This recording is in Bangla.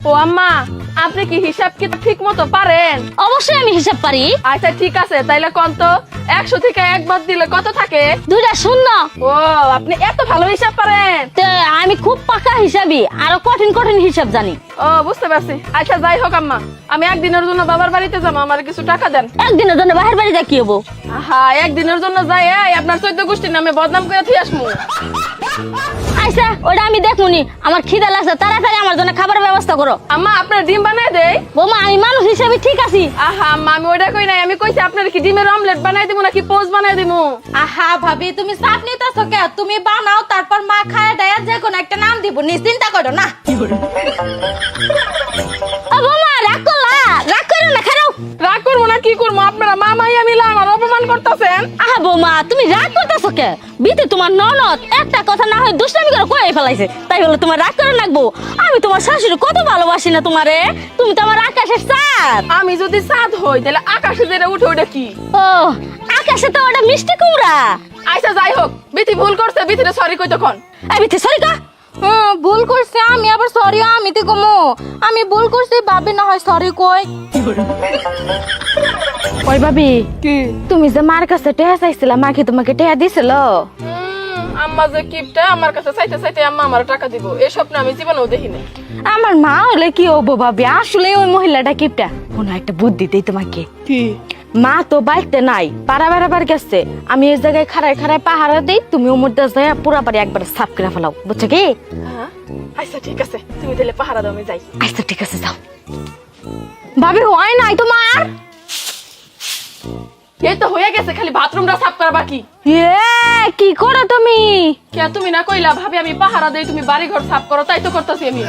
ও আম্মা, আপনি কি হিসাব কি ঠিক মতো পারেন? অবশ্যই আমি হিসাব পারি। আচ্ছা ঠিক আছে, তাইলে কোন তো 100 থেকে 1 বাদ দিলে কত থাকে? 2টা শূন্য। ও, আপনি এত ভালো হিসাব পারেন। তো আমি খুব পাকা হিসাবই, আরো কঠিন কঠিন হিসাব জানি। ও, বুঝতে পারছি। আচ্ছা যাই হোক আম্মা, আমি একদিনের জন্য বাবার বাড়িতে যাবো, আমার কিছু টাকা দেন। একদিনের জন্য বাহির বাড়ি যা কি হবো? হ্যাঁ, একদিনের জন্য যাই, আপনার 14 গোষ্ঠীর নামে বদনাম করে থুই আসমু। আচ্ছা ওটা আমি দেখুনি, আমার খিদা লাগছে, তাড়াতাড়ি আমার জন্য খাবার ব্যবস্থা করো। আম্মা, আপনার ডিম বানাই দেই? বৌমা আমি মানুষ হিসাবে ঠিক আছি। আহা আম্মা, আমি ওইটা কই নাই, আমি কইছি আপনার কি ডিমের অমলেট বানাই দিমু নাকি পোস্ট বানাই দিমু? আহা ভাবি, তুমি চাপ নিতেছো কে? তুমি বানাও, তারপর মা খায় দেয়, যে কোনো একটা নাম দিব, নিশ্চিন্তা করো না। ও বৌমা রাগ করলা? রাগ করো না, খারাও। রাগ করবো না কি করবো? আপনারা মা মাইয়া মিলা আমার অপমান করতেছেন। আহা বৌমা তুমি রাগ করতেছো কে? বিতে তোমার ননদ একটা কথা না হয় দুষ্টামি করে কয়ে ফেলাইছে, তাই বলে তোমার রাগ করে লাগবো? আমি তোমার শাশুড়ি কত ভালোবাসি না তোমারে, তুমি তো আমার আকাশের চাঁদ। আমি যদি চাঁদ হই তাহলে আকাশে যেটা উঠে ওটা কি? ও আকাশে তো ওটা মিষ্টি কুমড়া। আচ্ছা যাই হোক, বিথি ভুল করছে, বিথিরে সরি কই তখন। এই বিতে সরি কা। ভুল করছি আমি, আবার সরি আমি তে কমো। আমি ভুল করছি, ভাবি না হয় সরি কই। ওই ভাবি, কি? তুমি যে মার কাছে টেহা চাইছিলা, মা কি তোমাকে টেহা দিছিল? আম্মা যে কিপটা আমার কাছে চাইতে চাইতে আম্মা আমার টাকা দিব, এই স্বপ্ন আমি জীবনেও দেখিনি। আমার মা হলে কি হবো ভাবি, আসলে ওই মহিলাটা কিপটা। কোনো একটা বুদ্ধি দেই তোমাকে। কি? মা তো বাড়িতে নাই, পাড়া বেড়াবার গেছে। আমি এই জায়গায় খাড়ায় খাড়ায় পাহারা দেই, তুমি ওর মধ্যে যাই পুরা বাড়ি একবার সাফ করে ফেলাও, বুঝছো কি? আচ্ছা ঠিক আছে, তুমি তাহলে পাহারা দাও, আমি যাই। আচ্ছা ঠিক আছে যাও। ভাবি হয় নাই তোমার? এই তো হয়ে গেছে, খালি বাথরুমটা সাফ করা বাকি। কি করো তুমি? কে তুমি না কইলা ভাবি আমি পাহারা দেই, তুমি বাড়ি ঘর সাফ করো, তাই তো করতেছি আমি।